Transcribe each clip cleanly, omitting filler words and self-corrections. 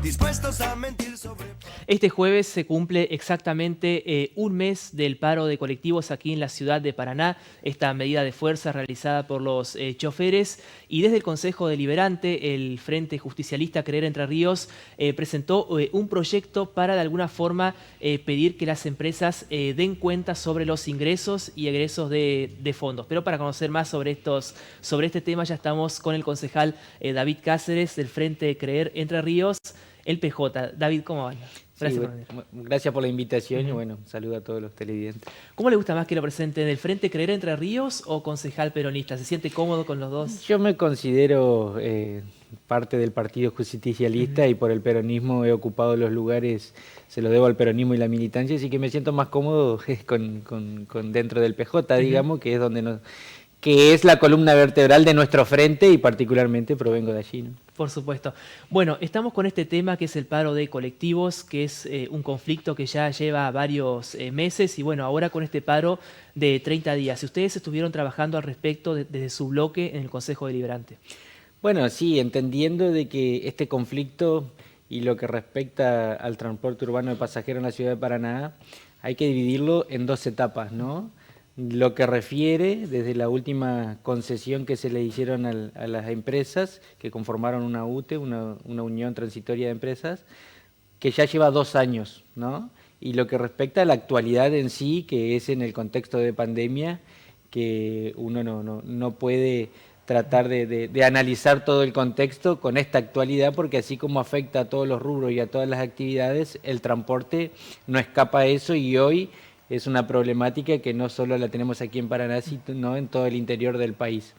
dispuestos a mentir sobre... Este jueves se cumple exactamente un mes del paro de colectivos aquí en la ciudad de Paraná, esta medida de fuerza realizada por los choferes, y desde el Consejo Deliberante el Frente Justicialista Creer Entre Ríos presentó un proyecto para de alguna forma pedir que las empresas den cuenta sobre los ingresos y egresos de fondos. Pero para conocer más sobre este tema ya estamos con el concejal David Cáceres del Frente Creer Entre Ríos, el PJ. David, ¿cómo van? Gracias, gracias por la invitación y bueno, saludo a todos los televidentes. ¿Cómo le gusta más que lo presenten, del Frente Creer Entre Ríos o concejal peronista? ¿Se siente cómodo con los dos? Yo me considero parte del Partido Justicialista y por el peronismo he ocupado los lugares, se lo debo al peronismo y la militancia, así que me siento más cómodo con dentro del PJ, digamos, que es donde que es la columna vertebral de nuestro frente y particularmente provengo de allí, ¿no? Por supuesto. Bueno, estamos con este tema que es el paro de colectivos, que es un conflicto que ya lleva varios meses y bueno, ahora con este paro de 30 días. ¿Ustedes estuvieron trabajando al respecto desde su bloque en el Consejo Deliberante? Bueno, sí, entendiendo de que este conflicto y lo que respecta al transporte urbano de pasajeros en la ciudad de Paraná, hay que dividirlo en dos etapas, ¿no? Lo que refiere desde la última concesión que se le hicieron a las empresas que conformaron una UTE, una Unión Transitoria de Empresas, que ya lleva 2 años, ¿no? Y lo que respecta a la actualidad en sí, que es en el contexto de pandemia, que uno no puede tratar de analizar todo el contexto con esta actualidad, porque así como afecta a todos los rubros y a todas las actividades, el transporte no escapa a eso y hoy es una problemática que no solo la tenemos aquí en Paraná, sino en todo el interior del país.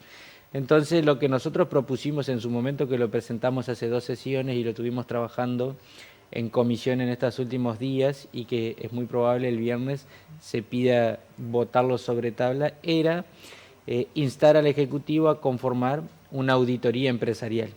Entonces, lo que nosotros propusimos en su momento, que lo presentamos hace 2 sesiones y lo tuvimos trabajando en comisión en estos últimos días y que es muy probable el viernes se pida votarlo sobre tabla, era instar al Ejecutivo a conformar una auditoría empresarial.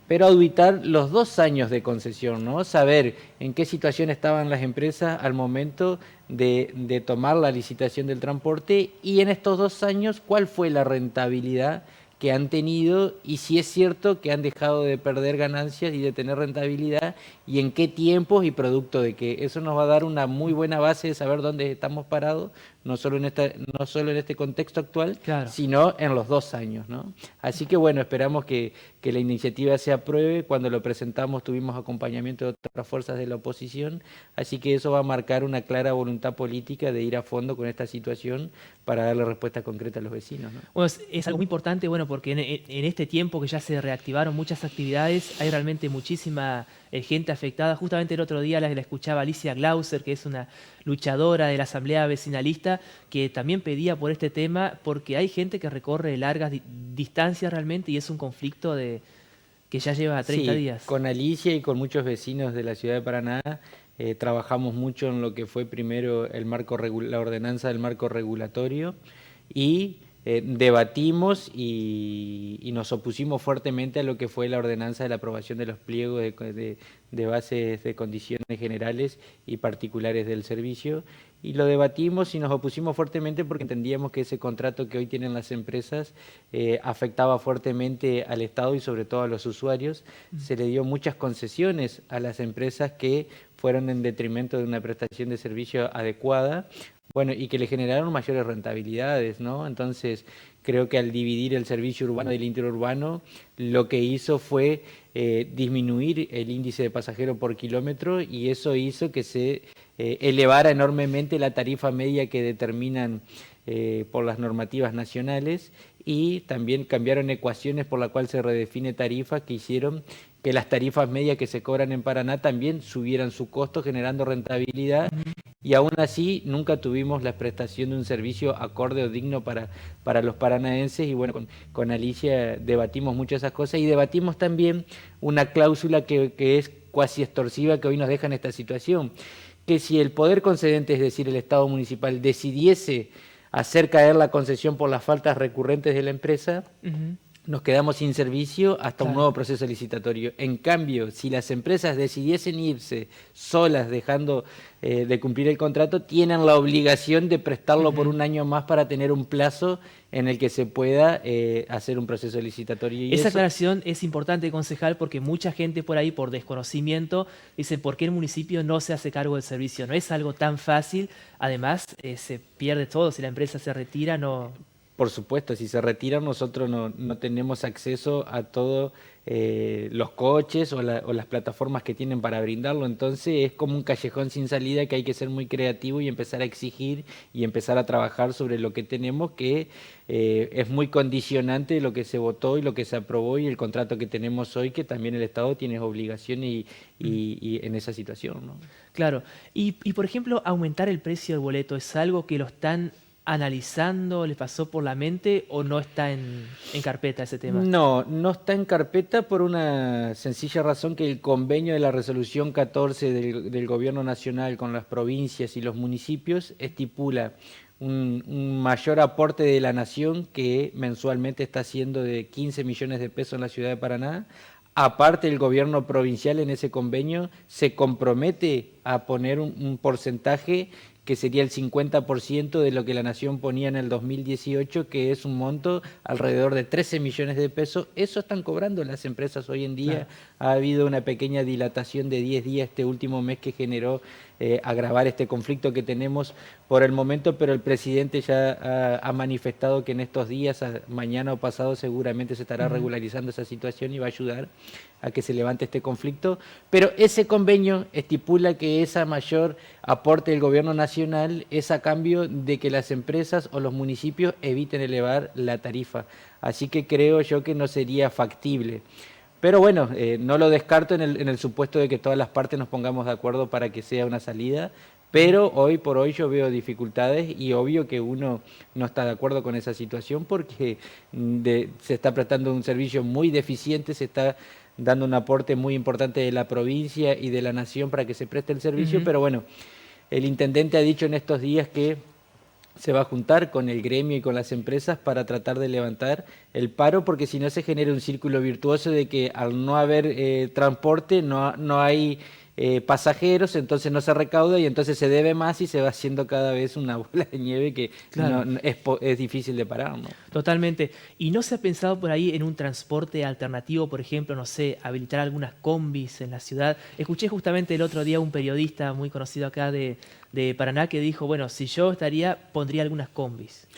Pero auditar los 2 años de concesión, ¿no? Saber en qué situación estaban las empresas al momento de tomar la licitación del transporte y en estos 2 años cuál fue la rentabilidad que han tenido y si es cierto que han dejado de perder ganancias y de tener rentabilidad y en qué tiempos y producto de qué. Eso nos va a dar una muy buena base de saber dónde estamos parados, no solo en este contexto actual, claro, sino en los 2 años, ¿no? Así que bueno, esperamos que la iniciativa se apruebe. Cuando lo presentamos tuvimos acompañamiento de otras fuerzas de la oposición, así que eso va a marcar una clara voluntad política de ir a fondo con esta situación para darle respuesta concreta a los vecinos, ¿no? Bueno, es algo muy importante, bueno, porque en este tiempo que ya se reactivaron muchas actividades, hay realmente muchísima gente afectada. Justamente el otro día la escuchaba Alicia Glauser, que es una luchadora de la Asamblea Vecinalista, que también pedía por este tema, porque hay gente que recorre largas distancias realmente y es un conflicto que ya lleva 30 días. Con Alicia y con muchos vecinos de la ciudad de Paraná trabajamos mucho en lo que fue primero la ordenanza del marco regulatorio y debatimos y nos opusimos fuertemente a lo que fue la ordenanza de la aprobación de los pliegos de bases de condiciones generales y particulares del servicio, y lo debatimos y nos opusimos fuertemente porque entendíamos que ese contrato que hoy tienen las empresas afectaba fuertemente al Estado y sobre todo a los usuarios. Se le dio muchas concesiones a las empresas que fueron en detrimento de una prestación de servicio adecuada, bueno, y que le generaron mayores rentabilidades, ¿no? Entonces, creo que al dividir el servicio urbano del interurbano, lo que hizo fue disminuir el índice de pasajero por kilómetro y eso hizo que se elevara enormemente la tarifa media que determinan por las normativas nacionales y también cambiaron ecuaciones por la cual se redefine tarifas que hicieron que las tarifas medias que se cobran en Paraná también subieran su costo generando rentabilidad. Y aún así nunca tuvimos la prestación de un servicio acorde o digno para los paranaenses y bueno, con Alicia debatimos muchas esas cosas y debatimos también una cláusula que es cuasi extorsiva que hoy nos deja en esta situación, que si el poder concedente, es decir, el Estado municipal, decidiese hacer caer la concesión por las faltas recurrentes de la empresa, nos quedamos sin servicio hasta un Claro. nuevo proceso licitatorio. En cambio, si las empresas decidiesen irse solas, dejando de cumplir el contrato, tienen la obligación de prestarlo por Ujú. un año más para tener un plazo en el que se pueda hacer un proceso licitatorio. Y Esa eso, aclaración es importante, concejal, porque mucha gente por ahí, por desconocimiento, dice, ¿por qué el municipio no se hace cargo del servicio? No es algo tan fácil. Además, se pierde todo. Si la empresa se retira, no... por supuesto, si se retiran nosotros no tenemos acceso a todos los coches o las plataformas que tienen para brindarlo, entonces es como un callejón sin salida que hay que ser muy creativo y empezar a exigir y empezar a trabajar sobre lo que tenemos, que es muy condicionante de lo que se votó y lo que se aprobó y el contrato que tenemos hoy, que también el Estado tiene obligaciones y en esa situación, ¿no? Claro. Y, por ejemplo, aumentar el precio del boleto, ¿es algo que lo están analizando, les pasó por la mente o no está en carpeta ese tema? No, no está en carpeta por una sencilla razón que el convenio de la resolución 14 del Gobierno Nacional con las provincias y los municipios estipula un mayor aporte de la nación que mensualmente está haciendo de 15 millones de pesos en la ciudad de Paraná. Aparte, el gobierno provincial en ese convenio se compromete a poner un porcentaje que sería el 50% de lo que la Nación ponía en el 2018, que es un monto alrededor de 13 millones de pesos. Eso están cobrando las empresas hoy en día. Claro. Ha habido una pequeña dilatación de 10 días este último mes que generó agravar este conflicto que tenemos por el momento, pero el presidente ya ha manifestado que en estos días, mañana o pasado, seguramente se estará Ujú. regularizando esa situación y va a ayudar a que se levante este conflicto. Pero ese convenio estipula que esa mayor aporte del gobierno nacional es a cambio de que las empresas o los municipios eviten elevar la tarifa. Así que creo yo que no sería factible. Pero bueno, no lo descarto en el supuesto de que todas las partes nos pongamos de acuerdo para que sea una salida, Ujú. pero hoy por hoy yo veo dificultades y obvio que uno no está de acuerdo con esa situación porque se está prestando un servicio muy deficiente, se está dando un aporte muy importante de la provincia y de la nación para que se preste el servicio, Ujú. pero bueno, el intendente ha dicho en estos días que se va a juntar con el gremio y con las empresas para tratar de levantar el paro, porque si no se genera un círculo virtuoso de que al no haber transporte no hay pasajeros, entonces no se recauda y entonces se debe más y se va haciendo cada vez una bola de nieve que Claro. es difícil de parar, ¿no? Totalmente. ¿Y no se ha pensado por ahí en un transporte alternativo, por ejemplo, no sé, habilitar algunas combis en la ciudad? Escuché justamente el otro día un periodista muy conocido acá de Paraná que dijo, bueno, si yo estaría, pondría algunas combis.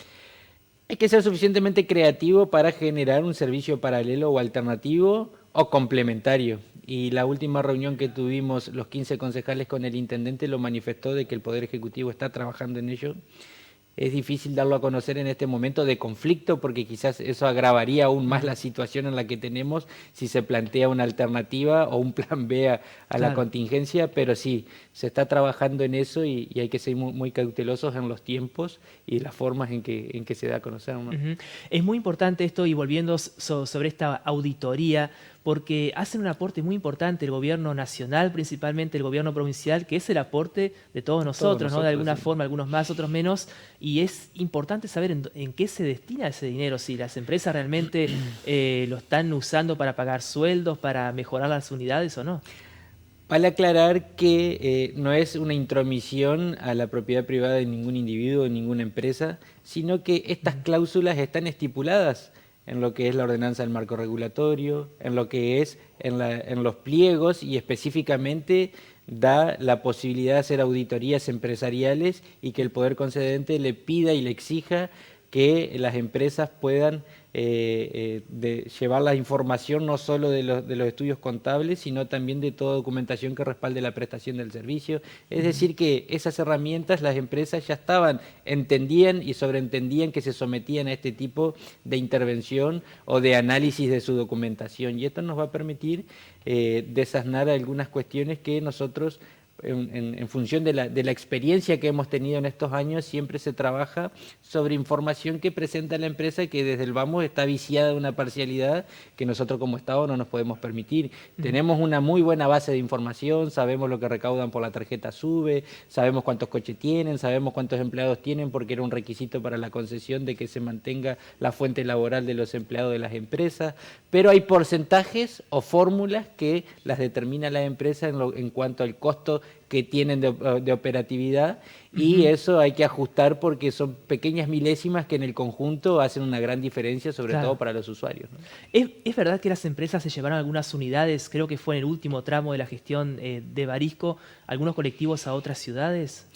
Hay que ser suficientemente creativo para generar un servicio paralelo o alternativo o complementario. Y la última reunión que tuvimos los 15 concejales con el intendente lo manifestó de que el Poder Ejecutivo está trabajando en ello. Es difícil darlo a conocer en este momento de conflicto porque quizás eso agravaría aún más Ujú. la situación en la que tenemos si se plantea una alternativa o un plan B a la Claro. contingencia, pero sí, se está trabajando en eso y hay que ser muy cautelosos en los tiempos y las formas en que se da a conocer, ¿no? Ujú. Es muy importante esto y volviendo sobre esta auditoría, porque hacen un aporte muy importante el gobierno nacional, principalmente el gobierno provincial, que es el aporte de todos Todos nosotros, ¿no? De nosotros, alguna sí. forma, algunos más, otros menos, y es importante saber en qué se destina ese dinero, si las empresas realmente lo están usando para pagar sueldos, para mejorar las unidades o no. Vale aclarar que no es una intromisión a la propiedad privada de ningún individuo, de ninguna empresa, sino que estas Ujú. cláusulas están estipuladas en lo que es la ordenanza del marco regulatorio, en lo que es en los pliegos y específicamente da la posibilidad de hacer auditorías empresariales y que el poder concedente le pida y le exija que las empresas puedan llevar la información no solo de los estudios contables, sino también de toda documentación que respalde la prestación del servicio. Es Ujú. decir, que esas herramientas las empresas ya entendían y sobreentendían que se sometían a este tipo de intervención o de análisis de su documentación. Y esto nos va a permitir desasnar algunas cuestiones que nosotros en función de la experiencia que hemos tenido en estos años, siempre se trabaja sobre información que presenta la empresa que desde el vamos está viciada de una parcialidad que nosotros como Estado no nos podemos permitir. Tenemos una muy buena base de información, sabemos lo que recaudan por la tarjeta SUBE, sabemos cuántos coches tienen, sabemos cuántos empleados tienen, porque era un requisito para la concesión de que se mantenga la fuente laboral de los empleados de las empresas, pero hay porcentajes o fórmulas que las determina la empresa en cuanto al costo que tienen de operatividad, y eso hay que ajustar porque son pequeñas milésimas que en el conjunto hacen una gran diferencia, sobre todo para los usuarios, ¿no? ¿Es verdad que las empresas se llevaron algunas unidades, creo que fue en el último tramo de la gestión de Barisco, algunos colectivos a otras ciudades?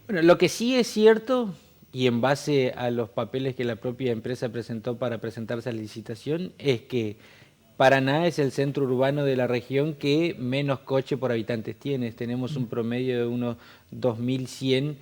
Bueno, lo que sí es cierto, y en base a los papeles que la propia empresa presentó para presentarse a la licitación, es que Paraná es el centro urbano de la región que menos coche por habitantes tiene. Tenemos un promedio de unos 2.100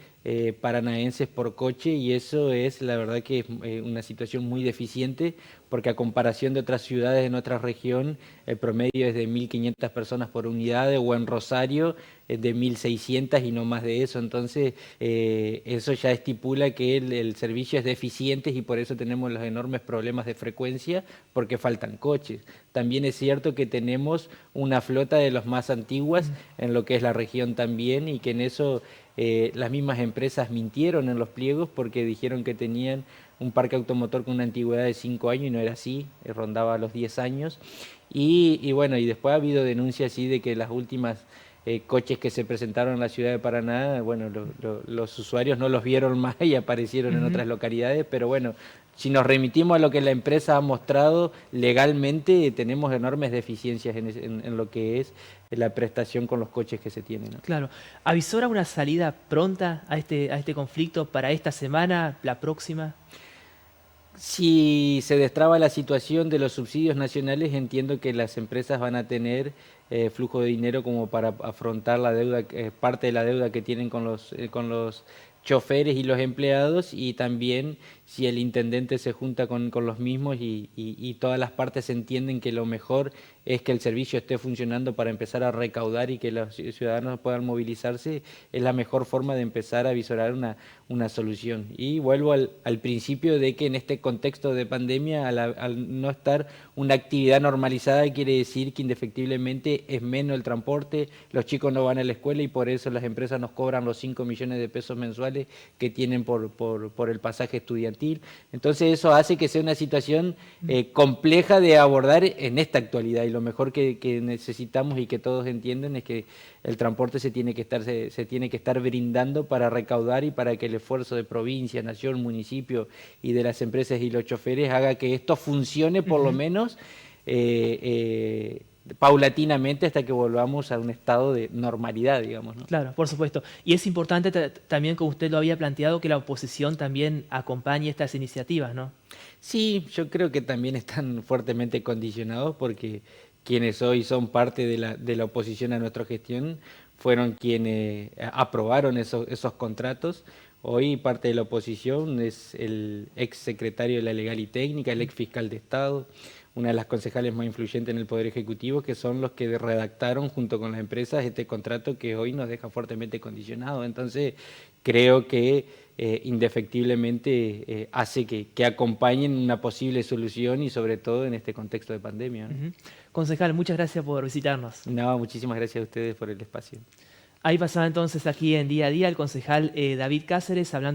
paranaenses por coche, y eso es la verdad que es una situación muy deficiente, porque a comparación de otras ciudades de nuestra región el promedio es de 1.500 personas por unidad, o en Rosario es de 1.600 y no más de eso. Entonces eso ya estipula que el servicio es deficiente, y por eso tenemos los enormes problemas de frecuencia, porque faltan coches. También es cierto que tenemos una flota de los más antiguas en lo que es la región también, y que en eso las mismas empresas mintieron en los pliegos, porque dijeron que tenían un parque automotor con una antigüedad de 5 años y no era así, rondaba los 10 años. Y bueno, y después ha habido denuncias así de que las últimas coches que se presentaron en la ciudad de Paraná, bueno, los usuarios no los vieron más y aparecieron en otras localidades, pero bueno, si nos remitimos a lo que la empresa ha mostrado legalmente, tenemos enormes deficiencias en lo que es la prestación con los coches que se tienen, ¿no? Claro. ¿Avisora una salida pronta a este conflicto para esta semana, la próxima? Si se destraba la situación de los subsidios nacionales, entiendo que las empresas van a tener flujo de dinero como para afrontar la deuda, parte de la deuda que tienen con los choferes y los empleados, y también si el intendente se junta con los mismos y todas las partes entienden que lo mejor es que el servicio esté funcionando para empezar a recaudar y que los ciudadanos puedan movilizarse, es la mejor forma de empezar a visorar una solución. Y vuelvo al principio de que en este contexto de pandemia, al no estar una actividad normalizada, quiere decir que indefectiblemente es menos el transporte, los chicos no van a la escuela, y por eso las empresas nos cobran los 5 millones de pesos mensuales que tienen por el pasaje estudiantil. Entonces eso hace que sea una situación compleja de abordar en esta actualidad, y lo mejor que necesitamos y que todos entienden es que el transporte se tiene que estar brindando para recaudar y para que el esfuerzo de provincia, nación, municipio y de las empresas y los choferes haga que esto funcione por lo menos paulatinamente, hasta que volvamos a un estado de normalidad, digamos, ¿no? Claro, por supuesto. Y es importante también, como usted lo había planteado, que la oposición también acompañe estas iniciativas, ¿no? Sí, yo creo que también están fuertemente condicionados, porque quienes hoy son parte de la oposición a nuestra gestión fueron quienes aprobaron esos contratos. Hoy parte de la oposición es el ex secretario de la Legal y Técnica, el ex fiscal de Estado, una de las concejales más influyentes en el Poder Ejecutivo, que son los que redactaron junto con las empresas este contrato que hoy nos deja fuertemente condicionados. Entonces creo que indefectiblemente hace que acompañen una posible solución, y sobre todo en este contexto de pandemia, ¿no? Concejal, muchas gracias por visitarnos. No, muchísimas gracias a ustedes por el espacio. Ahí pasaba entonces aquí en Día a Día el concejal David Cáceres hablando